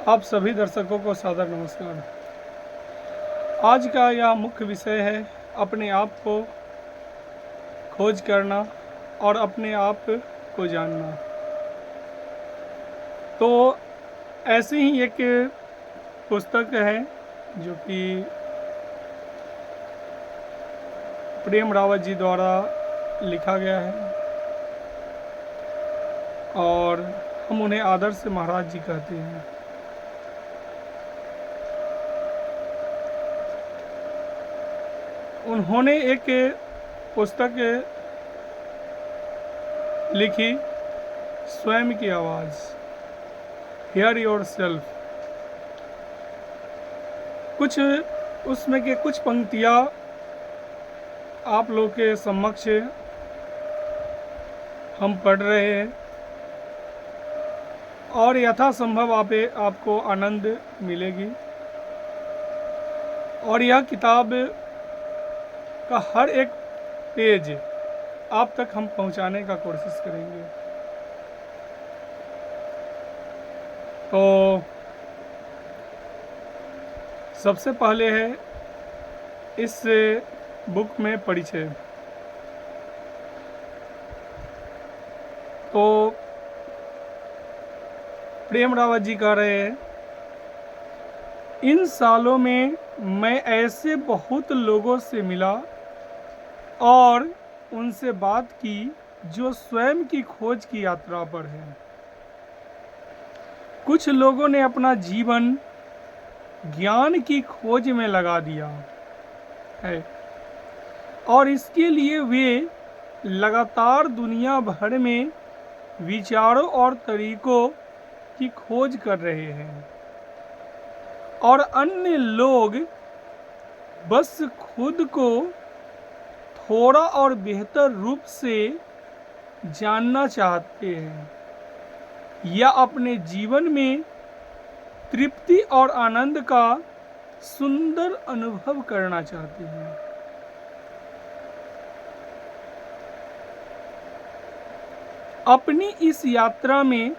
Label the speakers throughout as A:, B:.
A: आप सभी दर्शकों को सादर नमस्कार। आज का यह मुख्य विषय है अपने आप को खोज करना और अपने आप को जानना। तो ऐसी ही एक पुस्तक है जो कि प्रेम रावत जी द्वारा लिखा गया है और हम उन्हें आदर्श महाराज जी कहते हैं। उन्होंने एक पुस्तक लिखी, स्वयं की आवाज़, हियर योर सेल्फ। कुछ उसमें के कुछ पंक्तियाँ आप लोग के समक्ष हम पढ़ रहे हैं और यथासंभव आपको आनंद मिलेगी। और यह किताब का हर एक पेज आप तक हम पहुंचाने का कोशिश करेंगे। तो सबसे पहले है इस बुक में परिचय। तो प्रेम रावत जी कह रहे हैं, इन सालों में मैं ऐसे बहुत लोगों से मिला और उनसे बात की जो स्वयं की खोज की यात्रा पर हैं। कुछ लोगों ने अपना जीवन ज्ञान की खोज में लगा दिया है और इसके लिए वे लगातार दुनिया भर में विचारों और तरीकों की खोज कर रहे हैं। और अन्य लोग बस खुद को थोड़ा और बेहतर रूप से जानना चाहते हैं या अपने जीवन में तृप्ति और आनंद का सुंदर अनुभव करना चाहते हैं। अपनी इस यात्रा में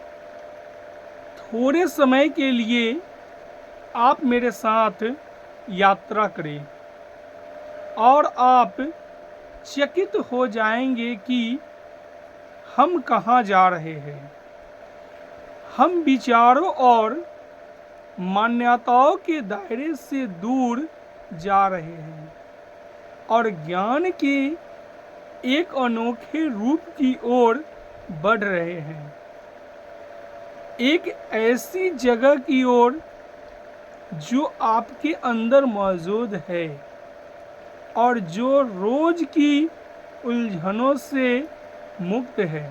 A: थोड़े समय के लिए आप मेरे साथ यात्रा करें और आप चकित हो जाएंगे कि हम कहाँ जा रहे हैं। हम विचारों और मान्यताओं के दायरे से दूर जा रहे हैं और ज्ञान के एक अनोखे रूप की ओर बढ़ रहे हैं। एक ऐसी जगह की ओर जो आपके अंदर मौजूद है और जो रोज की उलझनों से मुक्त है।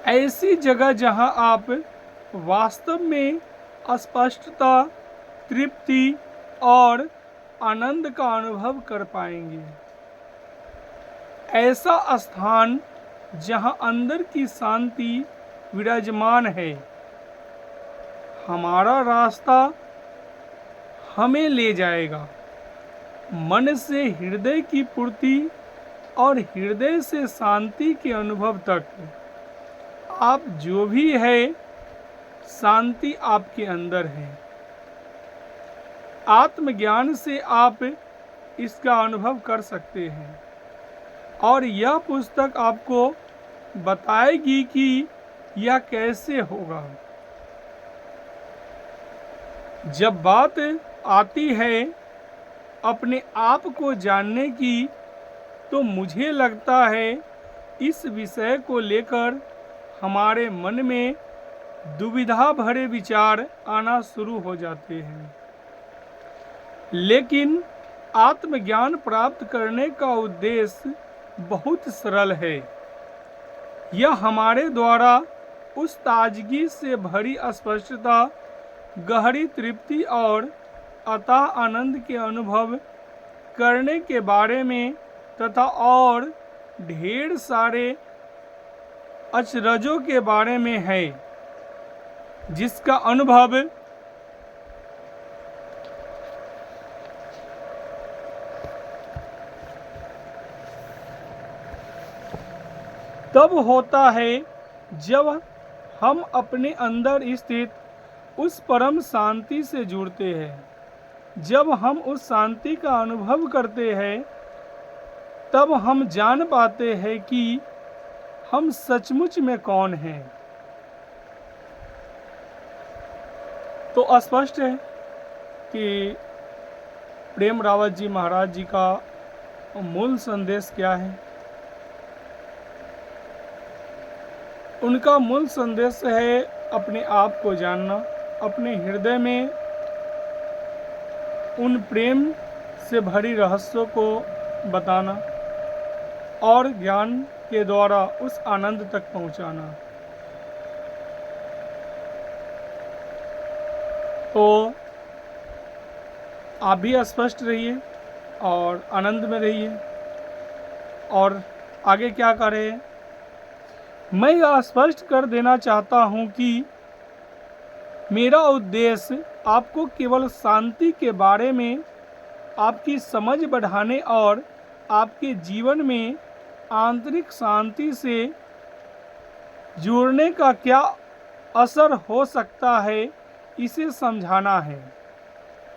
A: ऐसी जगह जहां आप वास्तव में स्पष्टता, तृप्ति और आनंद का अनुभव कर पाएंगे। ऐसा स्थान जहां अंदर की शांति विराजमान है। हमारा रास्ता हमें ले जाएगा मन से हृदय की पूर्ति और हृदय से शांति के अनुभव तक। आप जो भी है, शांति आपके अंदर है। आत्मज्ञान से आप इसका अनुभव कर सकते हैं और यह पुस्तक आपको बताएगी कि यह कैसे होगा। जब बात आती है अपने आप को जानने की, तो मुझे लगता है इस विषय को लेकर हमारे मन में दुविधा भरे विचार आना शुरू हो जाते हैं। लेकिन आत्मज्ञान प्राप्त करने का उद्देश्य बहुत सरल है। यह हमारे द्वारा उस ताजगी से भरी स्पष्टता, गहरी तृप्ति और अथाह आनंद के अनुभव करने के बारे में तथा और ढेर सारे अचरजों के बारे में है जिसका अनुभव तब होता है जब हम अपने अंदर स्थित उस परम शांति से जुड़ते हैं। जब हम उस शांति का अनुभव करते हैं तब हम जान पाते हैं कि हम सचमुच में कौन हैं। तो स्पष्ट है कि प्रेम रावत जी महाराज जी का मूल संदेश क्या है। उनका मूल संदेश है अपने आप को जानना, अपने हृदय में उन प्रेम से भरी रहस्यों को बताना और ज्ञान के द्वारा उस आनंद तक पहुंचाना। तो आप भी स्पष्ट रहिए और आनंद में रहिए। और आगे क्या करें, मैं यह स्पष्ट कर देना चाहता हूं कि मेरा उद्देश्य आपको केवल शांति के बारे में आपकी समझ बढ़ाने और आपके जीवन में आंतरिक शांति से जुड़ने का क्या असर हो सकता है इसे समझाना है।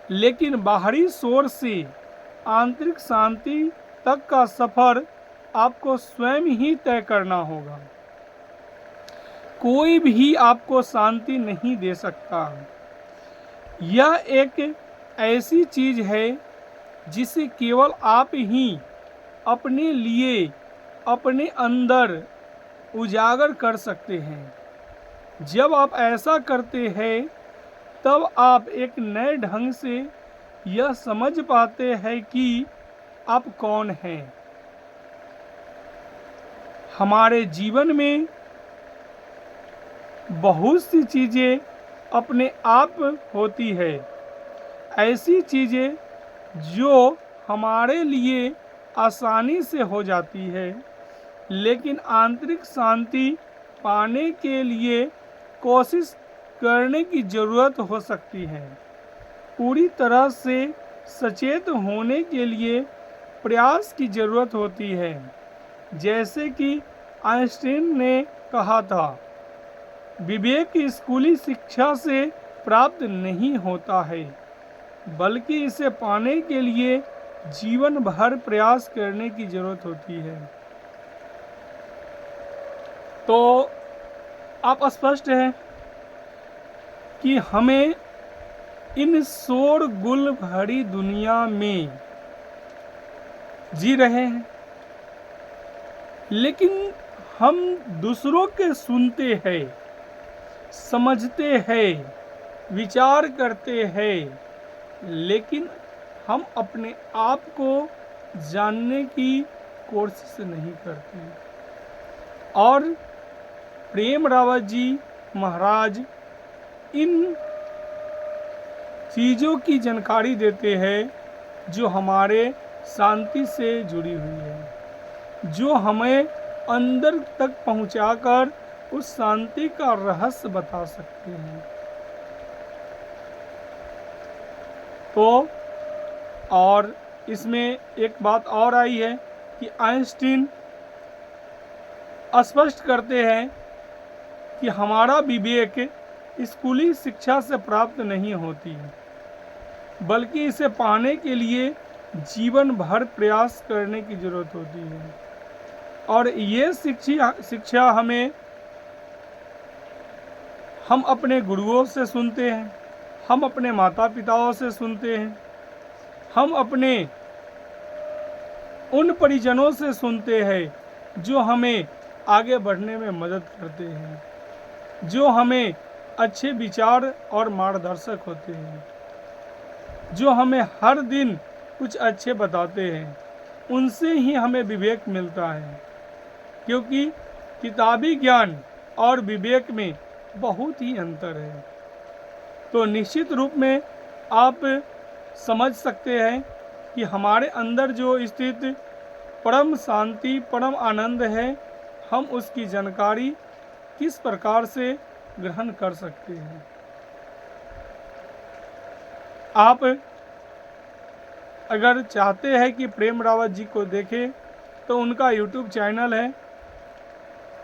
A: लेकिन बाहरी शोर से आंतरिक शांति तक का सफर आपको स्वयं ही तय करना होगा। कोई भी आपको शांति नहीं दे सकता। यह एक ऐसी चीज है जिसे केवल आप ही अपने लिए अपने अंदर उजागर कर सकते हैं। जब आप ऐसा करते हैं तब आप एक नए ढंग से यह समझ पाते हैं कि आप कौन हैं। हमारे जीवन में बहुत सी चीज़ें अपने आप होती है, ऐसी चीज़ें जो हमारे लिए आसानी से हो जाती है, लेकिन आंतरिक शांति पाने के लिए कोशिश करने की ज़रूरत हो सकती है। पूरी तरह से सचेत होने के लिए प्रयास की ज़रूरत होती है। जैसे कि आइंस्टीन ने कहा था, विवेक स्कूली शिक्षा से प्राप्त नहीं होता है, बल्कि इसे पाने के लिए जीवन भर प्रयास करने की जरूरत होती है। तो आप स्पष्ट है कि हमें इन शोरगुल भरी दुनिया में जी रहे हैं, लेकिन हम दूसरों के सुनते हैं, समझते हैं, विचार करते हैं, लेकिन हम अपने आप को जानने की कोशिश नहीं करते। और प्रेम रावत जी महाराज इन चीज़ों की जानकारी देते हैं जो हमारे शांति से जुड़ी हुई है, जो हमें अंदर तक पहुंचाकर उस शांति का रहस्य बता सकते हैं। तो और इसमें एक बात और आई है कि आइंस्टीन स्पष्ट करते हैं कि हमारा विवेक स्कूली शिक्षा से प्राप्त नहीं होती, बल्कि इसे पाने के लिए जीवन भर प्रयास करने की जरूरत होती है। और ये शिक्षा हम अपने गुरुओं से सुनते हैं, हम अपने माता पिताओं से सुनते हैं, हम अपने उन परिजनों से सुनते हैं जो हमें आगे बढ़ने में मदद करते हैं, जो हमें अच्छे विचार और मार्गदर्शक होते हैं, जो हमें हर दिन कुछ अच्छे बताते हैं। उनसे ही हमें विवेक मिलता है, क्योंकि किताबी ज्ञान और विवेक में बहुत ही अंतर है। तो निश्चित रूप में आप समझ सकते हैं कि हमारे अंदर जो स्थित परम शांति, परम आनंद है, हम उसकी जानकारी किस प्रकार से ग्रहण कर सकते हैं। आप अगर चाहते हैं कि प्रेम रावत जी को देखें तो उनका YouTube चैनल है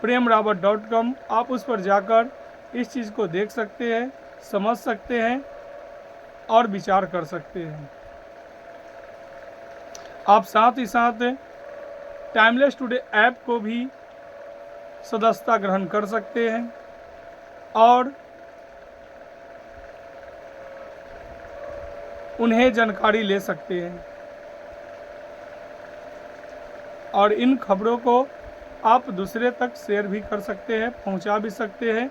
A: premrawat.com, आप उस पर जाकर इस चीज़ को देख सकते हैं, समझ सकते हैं और विचार कर सकते हैं। आप साथ ही साथ टाइमलेस टुडे ऐप को भी सदस्यता ग्रहण कर सकते हैं और उन्हें जानकारी ले सकते हैं और इन खबरों को आप दूसरे तक शेयर भी कर सकते हैं, पहुंचा भी सकते हैं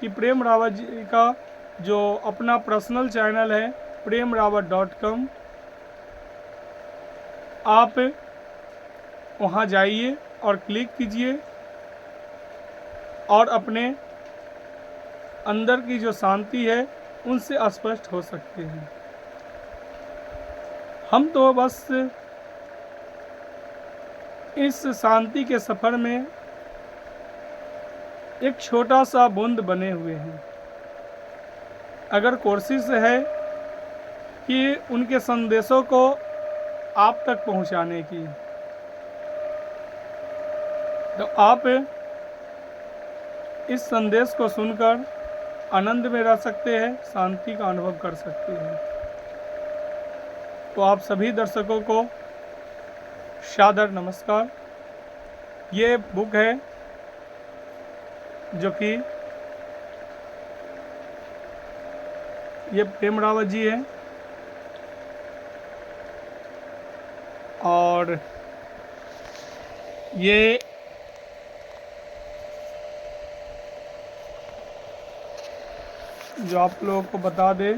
A: कि प्रेम रावत जी का जो अपना पर्सनल चैनल है premrawat.com, आप वहां जाइए और क्लिक कीजिए और अपने अंदर की जो शांति है उनसे स्पष्ट हो सकते हैं। हम तो बस इस शांति के सफ़र में एक छोटा सा बूंद बने हुए हैं। अगर कोशिश है कि उनके संदेशों को आप तक पहुंचाने की, तो आप इस संदेश को सुनकर आनंद में रह सकते हैं, शांति का अनुभव कर सकते हैं। तो आप सभी दर्शकों को सादर नमस्कार। ये बुक है जो कि ये प्रेम रावत जी है और ये जो आप लोगों को बता दें